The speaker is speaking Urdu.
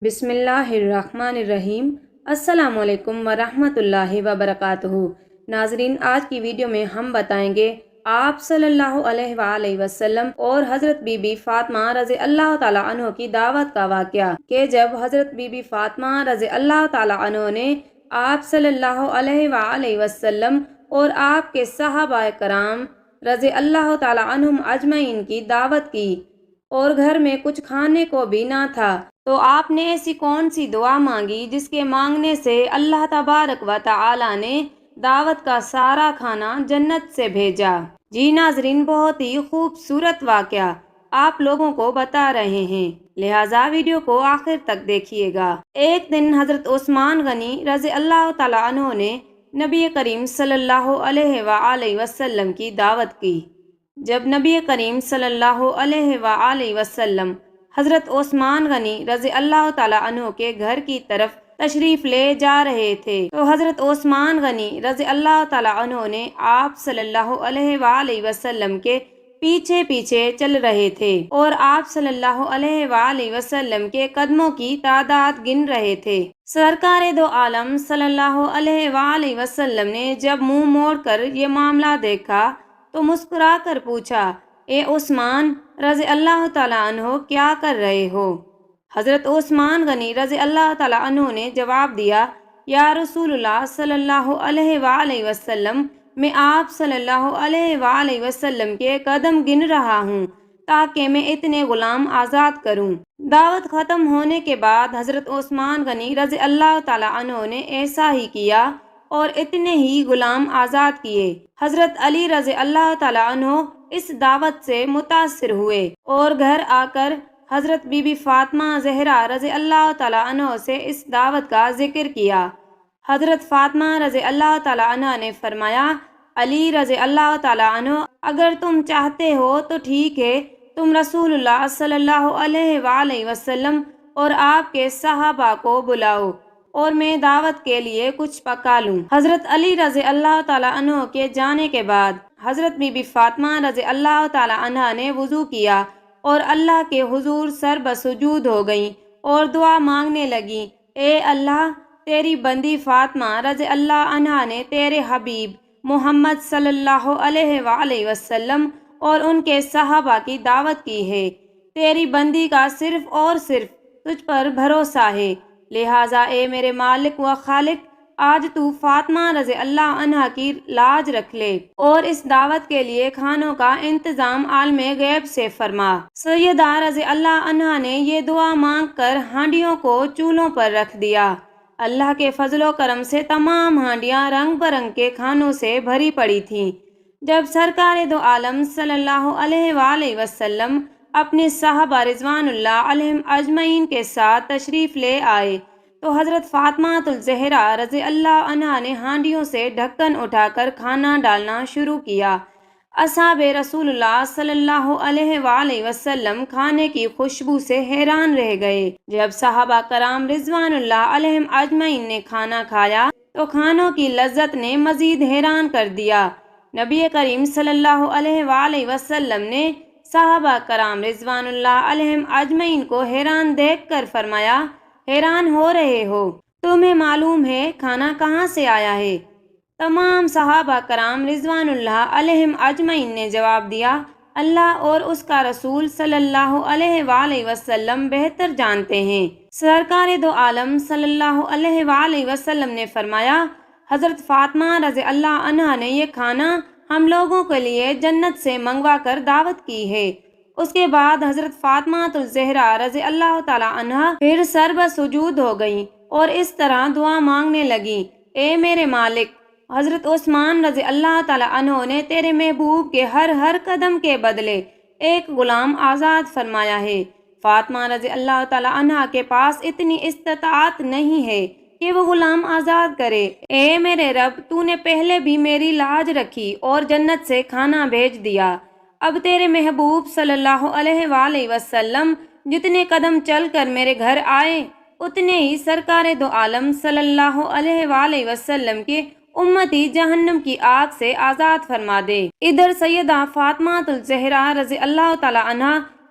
بسم اللہ الرحمن الرحیم۔ السلام علیکم ورحمۃ اللہ وبرکاتہ۔ ناظرین، آج کی ویڈیو میں ہم بتائیں گے آپ صلی اللہ علیہ وآلہ وسلم اور حضرت بی بی فاطمہ رضی اللہ تعالیٰ عنہ کی دعوت کا واقعہ کہ جب حضرت بی بی فاطمہ رضی اللہ تعالیٰ عنہ نے آپ صلی اللہ علیہ وآلہ وسلم اور آپ کے صحابہ کرام رضی اللہ تعالیٰ عنہم اجمعین کی دعوت کی اور گھر میں کچھ کھانے کو بھی نہ تھا، تو آپ نے ایسی کون سی دعا مانگی جس کے مانگنے سے اللہ تبارک و تعالی نے دعوت کا سارا کھانا جنت سے بھیجا؟ جی ناظرین، بہت ہی خوبصورت واقعہ آپ لوگوں کو بتا رہے ہیں، لہٰذا ویڈیو کو آخر تک دیکھیے گا۔ ایک دن حضرت عثمان غنی رضی اللہ تعالیٰ عنہ نے نبی کریم صلی اللہ علیہ وآلہ وسلم کی دعوت کی۔ جب نبی کریم صلی اللہ علیہ وآلہ وسلم حضرت عثمان غنی رضی اللہ تعالیٰ عنہ کے گھر کی طرف تشریف لے جا رہے تھے تو حضرت عثمان غنی رضی اللہ تعالیٰ عنہ نے آپ صلی اللہ علیہ وآلہ وسلم کے پیچھے پیچھے چل رہے تھے اور آپ صلی اللہ علیہ وآلہ وسلم کے قدموں کی تعداد گن رہے تھے۔ سرکار دو عالم صلی اللہ علیہ وآلہ وسلم نے جب منہ موڑ کر یہ معاملہ دیکھا تو مسکرا کر پوچھا، اے عثمان رضی اللہ تعالیٰ عنہ، کیا کر رہے ہو؟ حضرت عثمان غنی رضی اللہ تعالیٰ عنہ نے جواب دیا، یا رسول اللہ صلی اللہ علیہ وآلہ وسلم، میں آپ صلی اللہ علیہ وآلہ وسلم کے قدم گن رہا ہوں تاکہ میں اتنے غلام آزاد کروں۔ دعوت ختم ہونے کے بعد حضرت عثمان غنی رضی اللہ تعالیٰ عنہ نے ایسا ہی کیا اور اتنے ہی غلام آزاد کیے۔ حضرت علی رضی اللہ تعالیٰ عنہ اس دعوت سے متاثر ہوئے اور گھر آ کر حضرت بی بی فاطمہ زہرا رضی اللہ تعالیٰ عنہ سے اس دعوت کا ذکر کیا۔ حضرت فاطمہ رضی اللہ تعالیٰ عنہ نے فرمایا، علی رضی اللہ تعالیٰ عنہ، اگر تم چاہتے ہو تو ٹھیک ہے، تم رسول اللہ صلی اللہ علیہ وآلہ وسلم اور آپ کے صحابہ کو بلاؤ اور میں دعوت کے لیے کچھ پکا لوں۔ حضرت علی رضی اللہ تعالیٰ عنہ کے جانے کے بعد حضرت بی بی فاطمہ رضی اللہ تعالیٰ عنہ نے وضو کیا اور اللہ کے حضور سر بسجود ہو گئیں اور دعا مانگنے لگیں، اے اللہ، تیری بندی فاطمہ رضی اللہ عنہا نے تیرے حبیب محمد صلی اللہ علیہ وآلہ وسلم اور ان کے صحابہ کی دعوت کی ہے، تیری بندی کا صرف اور صرف تجھ پر بھروسہ ہے، لہٰذا اے میرے مالک و خالق، آج تو فاطمہ رضی اللہ عنہا کی لاج رکھ لے اور اس دعوت کے لیے کھانوں کا انتظام عالم غیب سے فرما۔ سیدہ رضی اللہ عنہا نے یہ دعا مانگ کر ہانڈیوں کو چولہوں پر رکھ دیا۔ اللہ کے فضل و کرم سے تمام ہانڈیاں رنگ برنگ کے کھانوں سے بھری پڑی تھیں۔ جب سرکار دو عالم صلی اللہ علیہ وآلہ وسلم اپنے صحابہ رضوان اللہ علیہم اجمعین کے ساتھ تشریف لے آئے تو حضرت فاطمہ الزہرا رضی اللہ عنہا نے ہانڈیوں سے ڈھکن اٹھا کر کھانا ڈالنا شروع کیا۔ اصحاب رسول اللہ صلی اللہ علیہ وآلہ وسلم کھانے کی خوشبو سے حیران رہ گئے۔ جب صحابہ کرام رضوان اللہ علیہم اجمعین نے کھانا کھایا تو کھانوں کی لذت نے مزید حیران کر دیا۔ نبی کریم صلی اللہ علیہ وآلہ وسلم نے صحابہ کرام رضوان اللہ علیہم اجمعین کو حیران دیکھ کر فرمایا، حیران ہو رہے ہو؟ تمہیں معلوم ہے کھانا کہاں سے آیا ہے؟ تمام صحابہ کرام رضوان اللہ علیہم اجمعین نے جواب دیا، اللہ اور اس کا رسول صلی اللہ علیہ وآلہ وسلم بہتر جانتے ہیں۔ سرکار دو عالم صلی اللہ علیہ وآلہ وسلم نے فرمایا، حضرت فاطمہ رضی اللہ عنہا نے یہ کھانا ہم لوگوں کے لیے جنت سے منگوا کر دعوت کی ہے۔ اس کے بعد حضرت فاطمہ الزہرا رضی اللہ تعالیٰ عنہا پھر سر بسجود ہو گئیں اور اس طرح دعا مانگنے لگیں، اے میرے مالک، حضرت عثمان رضی اللہ تعالیٰ عنہ نے تیرے محبوب کے ہر قدم کے بدلے ایک غلام آزاد فرمایا ہے۔ فاطمہ رضی اللہ تعالیٰ عنہا کے پاس اتنی استطاعت نہیں ہے کہ وہ غلام آزاد کرے۔ اے میرے رب، تو نے پہلے بھی میری لاج رکھی اور جنت سے کھانا بھیج دیا، اب تیرے محبوب صلی اللہ علیہ وآلہ وسلم جتنے قدم چل کر میرے گھر آئے اتنے ہی سرکار دو عالم صلی اللہ علیہ وآلہ وسلم کے امتی جہنم کی آگ سے آزاد فرما دے۔ ادھر سیدہ فاطمہ الزہرا رضی اللہ تعالیٰ عنہا